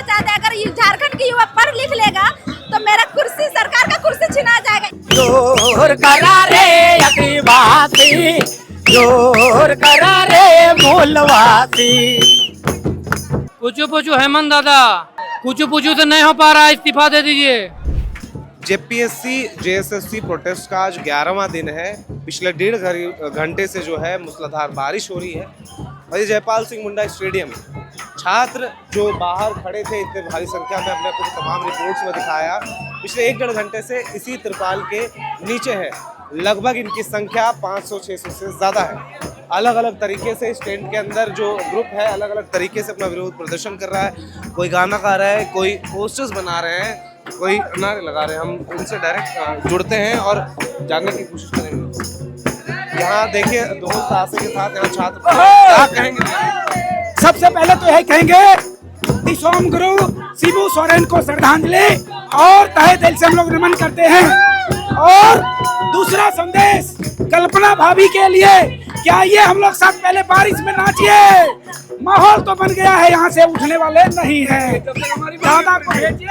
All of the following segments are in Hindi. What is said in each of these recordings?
चाहते हैं अगर ये झारखंड की युवा पढ़ लिख लेगा तो मेरा कुर्सी, सरकार का कुर्सी छिना जाएगा। जोर करा रे आदिवासी, जोर करा रे मूलवासी। पूछू पूछू हेमंत दादा, पूछू पूछू तो नहीं हो पा रहा, इस्तीफा दे दीजिए। जेपीएससी जेएसएससी प्रोटेस्ट का आज 11वां दिन है। पिछले 1.5 घंटे से जो है मूसलाधार बारिश हो रही है और ये जयपाल सिंह मुंडा स्टेडियम छात्र जो बाहर खड़े थे इतने भारी संख्या में, अपने आपको तमाम रिपोर्ट्स में दिखाया, पिछले 1-1.5 घंटे से इसी तिरपाल के नीचे है। लगभग इनकी संख्या 500-600 से ज़्यादा है। अलग अलग तरीके से इस टेंट के अंदर जो ग्रुप है अलग अलग तरीके से अपना विरोध प्रदर्शन कर रहा है। कोई गाना गा रहा है, कोई पोस्टर्स बना रहे हैं, कोई नारे लगा रहे हैं। हम उनसे डायरेक्ट जुड़ते हैं और जानने की कोशिश करेंगे। यहाँ देखिए ढोल ताशे के साथ यहाँ छात्र क्या कहेंगे। सबसे पहले तो यही कहेंगे दिशोम गुरु शिबू सोरेन को श्रद्धांजलि और तहे दिल से हम लोग नमन करते हैं। और दूसरा संदेश कल्पना भाभी के लिए, क्या ये हम लोग सब पहले बारिश में नाचिए, माहौल तो बन गया है, यहाँ से उठने वाले नहीं है।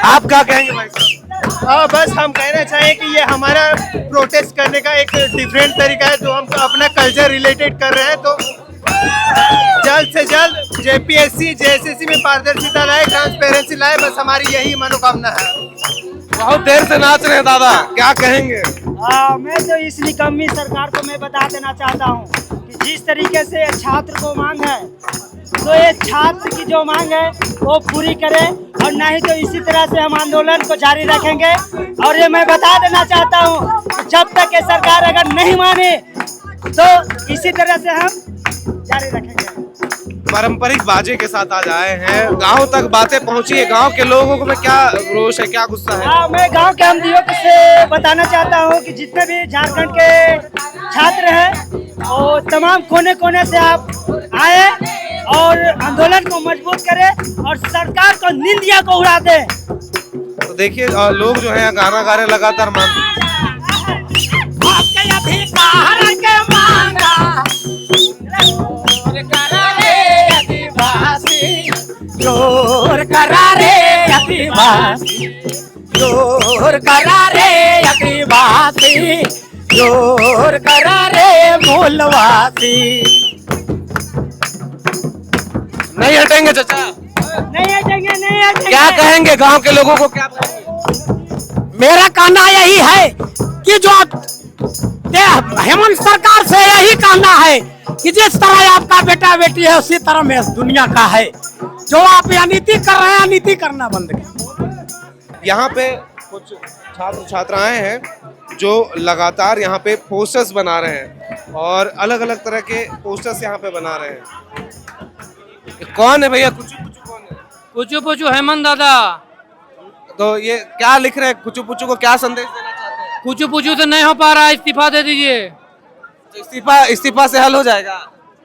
आप क्या कहेंगे भाई साहब? बस हम कहना चाहें कि ये हमारा प्रोटेस्ट करने का एक डिफरेंट तरीका है, जो हम अपना कल्चर रिलेटेड कर रहे हैं। तो जल्द से जल्द जेपीएससी जेएसएससी में पारदर्शिता लाए, ट्रांसपेरेंसी लाए, बस हमारी यही मनोकामना है। बहुत देर से नाच रहे हैं दादा, क्या कहेंगे? मैं तो इस निकम्मी सरकार को मैं बता देना चाहता हूँ कि जिस तरीके से छात्र को मांग है, तो ये छात्र की जो मांग है वो पूरी करे, और नहीं तो इसी तरह से हम आंदोलन को जारी रखेंगे। और ये मैं बता देना चाहता हूँ कि जब तक ये सरकार अगर नहीं माने तो इसी तरह से हम जारी रखेंगे। पारंपरिक बाजे के साथ आज आए हैं, गांव तक बातें पहुंची है। गांव के लोगों में क्या रोष है, क्या गुस्सा है? मैं गांव के हमदियों से बताना चाहता हूं कि जितने भी झारखंड के छात्र हैं वो तमाम कोने कोने से आप आए और आंदोलन को मजबूत करें और सरकार को निंदिया को उड़ा दें। तो देखिए लोग जो है गाना गा रहे लगातार जोर करा रे आदिवासी, जोर करा रे आदिवासी, जोर करा रे मूलवासी। नहीं हटेंगे चाचा, नहीं हटेंगे, नहीं हटेंगे। क्या कहेंगे गांव के लोगों को, क्या कहेंगे? मेरा कहना यही है कि जो हेमंत सरकार से यही कहना है कि जिस तरह आपका बेटा बेटी है उसी तरह में दुनिया का है। जो आप यहाँ नीति कर रहे हैं, नीति करना बंद करें। यहाँ पे कुछ छात्र छात्राएं हैं जो लगातार यहाँ पे पोस्टर्स बना रहे हैं और अलग अलग तरह के पोस्टर्स यहाँ पे बना रहे हैं। कौन है भैया? कुचू पुचू कौन है? पूछू पूछू हेमंत दादा। तो ये क्या लिख रहे हैं? कुचू पुचू को क्या संदेश देना चाहते हैं? पूछू पूछू तो नहीं हो पा रहा, इस्तीफा दे दीजिए। तो इस्तीफा से हल हो जाएगा?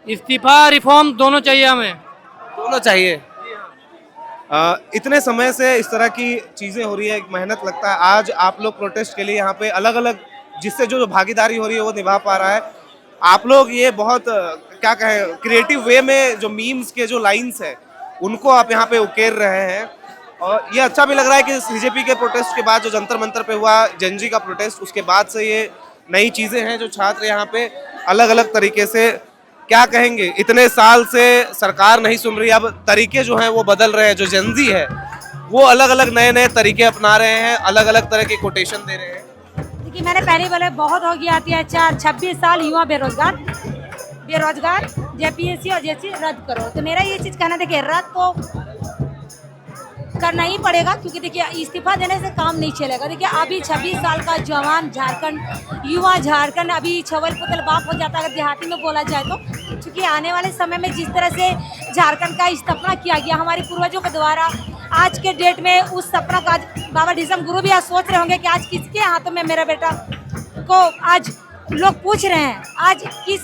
इस्तीफा रिफॉर्म दोनों चाहिए हमें, दोनों चाहिए। इतने समय से इस तरह की चीजें हो रही है, मेहनत लगता है। आज आप लोग प्रोटेस्ट के लिए यहाँ पे अलग अलग जिससे जो भागीदारी हो रही है वो निभा पा रहा है। आप लोग ये बहुत क्या कहें क्रिएटिव वे में जो मीम्स के जो लाइंस है उनको आप यहाँ पे उकेर रहे हैं और ये अच्छा भी लग रहा है कि बीजेपी के प्रोटेस्ट के बाद जो जंतर मंतर पे हुआ जनजी का प्रोटेस्ट, उसके बाद से ये नई चीजें हैं जो छात्र यहाँ पे अलग अलग तरीके से, क्या कहेंगे, इतने साल से सरकार नहीं सुन रही, अब तरीके जो हैं वो बदल रहे हैं। जो जेनजी है वो अलग अलग नए नए तरीके अपना रहे हैं, अलग अलग तरह के कोटेशन दे रहे हैं। देखिए मैंने पहले बोले बहुत हो गया, 26 साल युवा बेरोजगार, जेपीएससी और जेएससी रद्द करो। तो मेरा ये चीज़ कहना, देखिए रद्द तो करना ही पड़ेगा क्योंकि देखिए इस्तीफा देने से काम नहीं चलेगा। देखिए अभी 26 साल का जवान झारखंड, युवा झारखंड अभी छवल पुतल बाप हो जाता है अगर देहाती में बोला जाए तो। क्योंकि आने वाले समय में जिस तरह से झारखंड का स्थापना किया गया हमारे पूर्वजों के द्वारा, आज के डेट में उस सपना का बाबा ढिसम गुरु भी आज सोच रहे होंगे कि आज किसके हाथों में मेरा बेटा को आज लोग पूछ रहे हैं। आज किस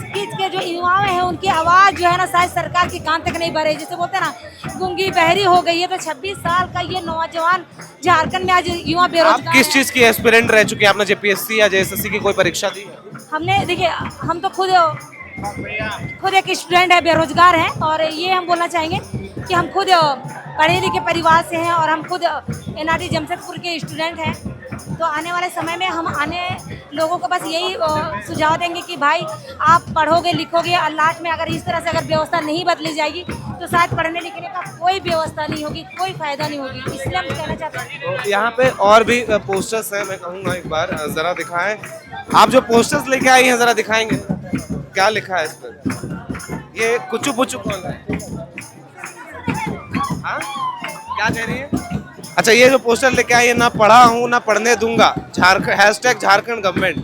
के जो युवाएं हैं उनकी आवाज़ जो है ना शायद सरकार के कान तक नहीं बढ़े, जैसे बोलते हैं ना गूंगी बहरी हो गई है। तो 26 साल का ये नौजवान झारखंड में आज युवा बेरोजगार। आप किस चीज़ की एस्पिरेंट रह चुके हैं? आपने जेपीएससी या जेएसएससी की कोई परीक्षा दी है? हमने, देखिए हम तो खुद एक स्टूडेंट है, बेरोजगार हैं, और ये हम बोलना चाहेंगे कि हम खुद पढ़े लिखे परिवार से हैं और हम खुद NRT जमशेदपुर के स्टूडेंट हैं। तो आने वाले समय में हम आने लोगों को बस यही सुझाव देंगे कि भाई आप पढ़ोगे लिखोगे और लास्ट में अगर इस तरह से अगर व्यवस्था नहीं बदली जाएगी तो शायद पढ़ने लिखने का कोई व्यवस्था नहीं होगी, कोई फायदा नहीं होगी। इसलिए हम कहना चाहते हैं। तो यहाँ पे और भी पोस्टर्स हैं, मैं कहूँगा एक बार जरा दिखाएं। आप जो पोस्टर्स लेके आई हैं जरा दिखाएंगे, क्या लिखा है इस पर? ये कुचू पुचू कौन है? हाँ, क्या कह रही है? अच्छा, ये जो पोस्टर लेके आई है, ना पढ़ा हूँ ना पढ़ने दूंगा, #, झारखंड गवर्नमेंट,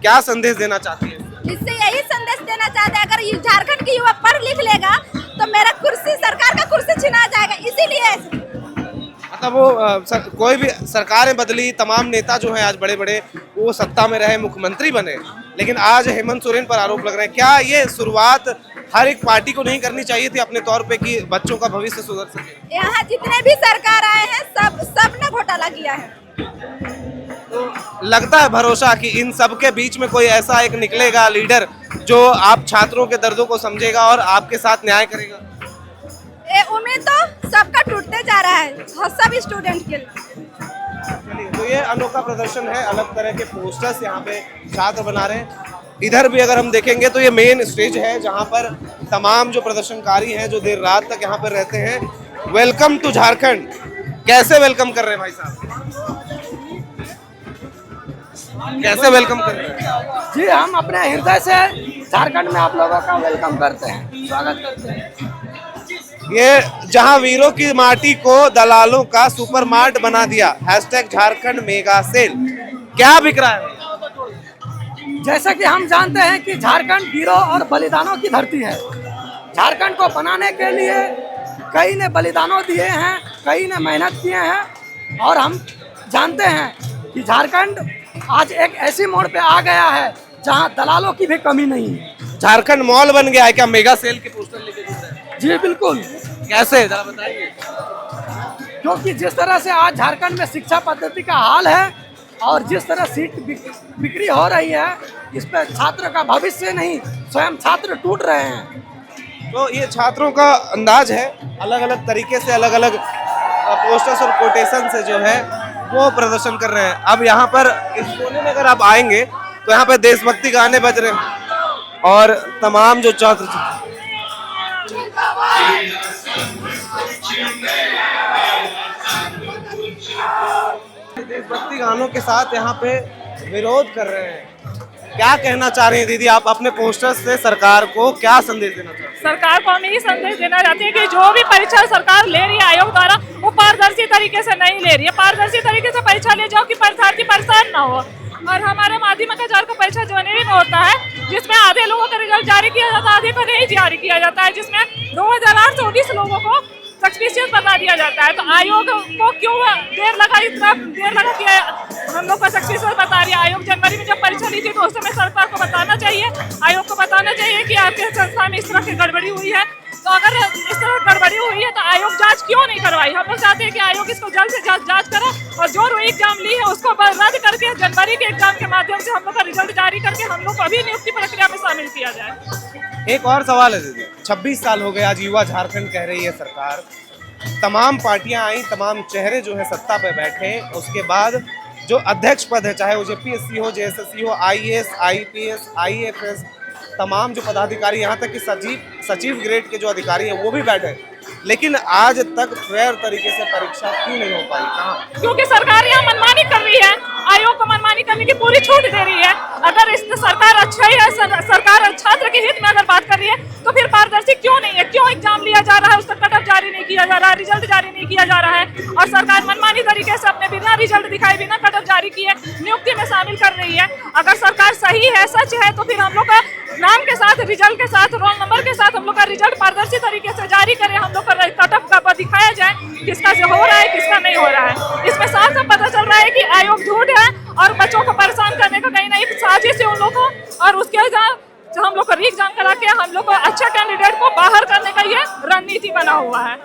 क्या संदेश देना चाहती है? इससे यही संदेश देना चाहते हैं, अगर झारखंड की युवा पढ़ लिख लेगा तो मेरा कुर्सी, सरकार का कुर्सी छिना जाएगा। इसीलिए मतलब वो कोई भी सरकारें बदली, तमाम नेता जो हैं आज बड़े बड़े वो सत्ता में रहे, मुख्यमंत्री बने, लेकिन आज हेमंत सोरेन पर आरोप लग रहे हैं। क्या ये शुरुआत हर एक पार्टी को नहीं करनी चाहिए थी अपने तौर पे कि बच्चों का भविष्य सुधर सके? यहाँ जितने भी सरकार आए हैं सब ने घोटाला किया है। तो लगता है भरोसा कि इन सब के बीच में कोई ऐसा एक निकलेगा लीडर जो आप छात्रों के दर्दों को समझेगा और आपके साथ न्याय करेगा? उम्मीद तो सबका टूटते जा रहा है, सब स्टूडेंट के लिए। तो ये अनोखा प्रदर्शन है, अलग तरह के पोस्टर्स यहाँ पे छात्र बना रहे हैं। इधर भी अगर हम देखेंगे तो ये मेन स्टेज है जहाँ पर तमाम जो प्रदर्शनकारी हैं जो देर रात तक यहाँ पर रहते हैं, वेलकम टू झारखंड, कैसे वेलकम कर रहे हैं भाई साहब? कैसे वेलकम कर रहे हैं? जी, हम अपने हृदय से झारखंड में आप लोगों का वेलकम करते हैं, स्वागत करते हैं। ये जहां वीरों की माटी को दलालों का सुपर मार्ट बना दिया, #झारखंड मेगा सेल, क्या बिक रहा है? जैसा कि हम जानते हैं कि झारखंड वीरों और बलिदानों की धरती है। झारखंड को बनाने के लिए कई ने बलिदानों दिए हैं, कई ने मेहनत किए हैं और हम जानते हैं कि झारखंड आज एक ऐसी मोड़ पे आ गया है जहां दलालों की भी कमी नहीं है। झारखंड मॉल बन गया है क्या? मेगा सेल के पोस्टर लेके घूम रहे हैं? जी बिल्कुल। कैसे, जरा बताइए। क्योंकि जिस तरह से आज झारखंड में शिक्षा पद्धति का हाल है और जिस तरह सीट बिक्री हो रही है, इस पर छात्र का भविष्य नहीं, स्वयं छात्र टूट रहे हैं। तो ये छात्रों का अंदाज है, अलग अलग तरीके से अलग अलग पोस्टर्स और कोटेशन से जो है वो प्रदर्शन कर रहे हैं। अब यहाँ पर इस कोने में अगर आप आएंगे तो यहाँ पे देशभक्ति गाने बज रहे हैं और तमाम जो छात्र देशभक्ति गानों के साथ यहाँ पे विरोध कर रहे हैं। क्या कहना चाह रही हैं दीदी आप अपने पोस्टर से सरकार को क्या संदेश देना चाहते हैं? सरकार को हम यही संदेश देना चाहते हैं कि जो भी परीक्षा सरकार ले रही है आयोग द्वारा, वो पारदर्शी तरीके से नहीं ले रही है। पारदर्शी तरीके से परीक्षा ले जाओ कि परीक्षार्थी परेशान ना हो। और हमारे माध्यमिक आचार्य का परीक्षा जनवरी में होता है, जिसमें आधे लोगों का रिजल्ट जारी किया जाता है, आधे को नहीं जारी किया जाता है, जिसमें 2819 लोगों को सक्सेस बता दिया जाता है। तो आयोग को क्यों देर लगा, इतना देर लगा कि हम लोग को सक्सेस बता रही है। आयोग जनवरी में जब परीक्षा ली थी तो उस समय सरकार को बताना चाहिए, आयोग को बताना चाहिए कि आपके संस्था में इस तरह की गड़बड़ी हुई है। तो अगर इस तरह गड़बड़ी हुई है तो आयोग जांच क्यों नहीं करवाई? हम लोग चाहते हैं कि आयोग इसको जल्द से जल्द जांच करे और जो एग्जाम ली है उसको रद्द करके जनवरी के एग्जाम के माध्यम से हम लोग का रिजल्ट जारी करके हम लोग को अभी नियुक्ति प्रक्रिया में शामिल किया जाए। एक और सवाल है दीदी, 26 साल हो गए आज युवा झारखंड कह रही है सरकार, तमाम पार्टियां आई, तमाम चेहरे जो है सत्ता पे बैठे, उसके बाद जो अध्यक्ष पद है, चाहे वो जेपीएससी हो, जेएसएससी हो, आईएएस, आईपीएस, आईएफएस, तमाम जो पदाधिकारी, यहाँ तक कि सचिव ग्रेड के जो अधिकारी हैं वो भी बैठे, लेकिन आज तक फेयर तरीके से परीक्षा क्यों नहीं हो पाई? कहाँ? क्योंकि सरकार यहाँ मनमानी कर रही है, आयोग को मनमानी करने की पूरी छूट दे रही है। अगर इस सरकार अच्छा ही है, सरकार छात्र के हित में अगर बात कर रही है तो फिर पारदर्शी क्यों नहीं है? क्यों एग्जाम लिया जा रहा है, उसका कट ऑफ जारी नहीं किया जा रहा है, रिजल्ट जारी नहीं किया जा रहा है और सरकार मनमानी तरीके से अपने बिना रिजल्ट दिखाए, बिना कट ऑफ जारी किए नियुक्ति में शामिल कर रही है। अगर सरकार सही है, सच है, तो फिर हम लोग का नाम के साथ, रिजल्ट के साथ, रोल नंबर के साथ हम लोग का रिजल्ट पारदर्शी तरीके से जारी करें, हम लोग का कट ऑफ का दिखाया जाए किसका से हो रहा है, किसका नहीं हो रहा है। इसमें साफ साफ पता चल रहा है कि आयोग झूठ है और बच्चों को परेशान करने का कहीं नहीं साजिश है उन लोगों को, और उसके जो हम लोग को री एग्जाम करा के हम लोग को अच्छे कैंडिडेट को बाहर करने का ये रणनीति बना हुआ है।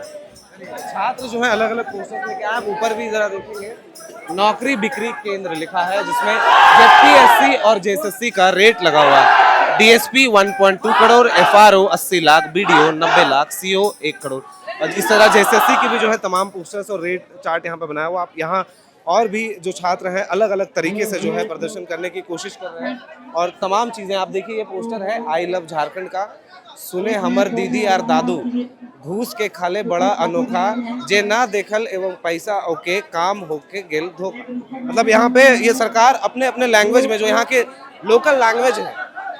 छात्र जो है अलग अलग पोस्टर लेके आप ऊपर भी जरा देखेंगे, नौकरी बिक्री केंद्र लिखा है जिसमें जेपीएससी और जेएसएससी का रेट लगा हुआ है। DSP 1.2 crore, FRO 80 lakh, BDO 90 lakh, CO 1 crore. और इस तरह जेएसएससी की भी जो है तमाम पोस्टर्स और रेट चार्ट यहाँ पे बनाया हुआ। आप यहाँ और भी जो छात्र हैं अलग अलग तरीके से जो है प्रदर्शन करने की कोशिश कर रहे हैं और तमाम चीज़ें आप देखिए। ये पोस्टर है आई लव झारखंड का, सुने हमर दीदी और दादू, घूस के खाले बड़ा अनोखा, जे ना देखल एवं पैसा ओके, काम होके गेल धोखा। मतलब यहाँ पे ये सरकार अपने अपने लैंग्वेज में, जो यहाँ के लोकल लैंग्वेज है,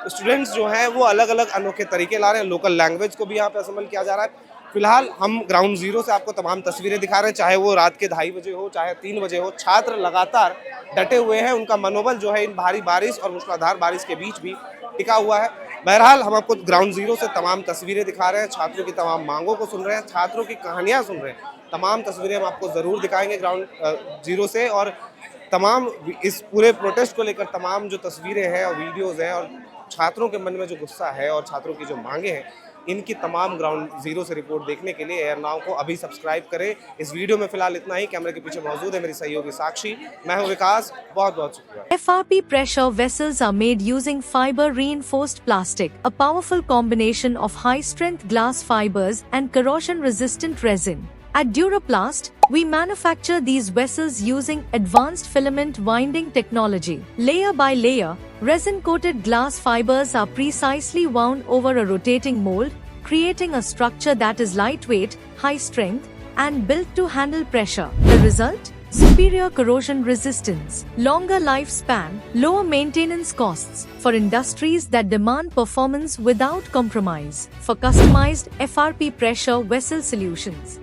स्टूडेंट्स जो हैं वो अलग अलग अनोखे तरीके ला रहे हैं। लोकल लैंग्वेज को भी यहाँ पे असेंबल किया जा रहा है। फिलहाल हम ग्राउंड जीरो से आपको तमाम तस्वीरें दिखा रहे हैं, चाहे वो रात के 2:30 बजे हो, चाहे 3 बजे हो। छात्र लगातार डटे हुए हैं, उनका मनोबल जो है इन भारी बारिश और मूसलाधार बारिश के बीच भी टिका हुआ है। बहरहाल हम आपको ग्राउंड जीरो से तमाम तस्वीरें दिखा रहे हैं, छात्रों की तमाम मांगों को सुन रहे हैं, छात्रों की कहानियाँ सुन रहे हैं। तमाम तस्वीरें हम आपको ज़रूर दिखाएंगे ग्राउंड जीरो से, और तमाम इस पूरे प्रोटेस्ट को लेकर तमाम जो तस्वीरें हैं और वीडियोज़ हैं और छात्रों के मन में जो गुस्सा है और छात्रों की जो मांगे हैं, इनकी तमाम ग्राउंड जीरो से रिपोर्ट देखने के लिए एयर नाउ को अभी सब्सक्राइब करें। इस वीडियो में फिलहाल इतना ही। कैमरे के पीछे मौजूद है मेरी सहयोगी साक्षी, मैं हूं विकास, बहुत बहुत शुक्रिया। FRP pressure vessels are made using fiber reinforced plastic, a powerful combination of high strength glass fibers and corrosion resistant resin. At Duraplast, we manufacture these vessels using advanced filament winding technology. Layer by layer, resin-coated glass fibers are precisely wound over a rotating mold, creating a structure that is lightweight, high strength, and built to handle pressure. The result? Superior corrosion resistance, longer lifespan, lower maintenance costs for industries that demand performance without compromise. For customized FRP pressure vessel solutions,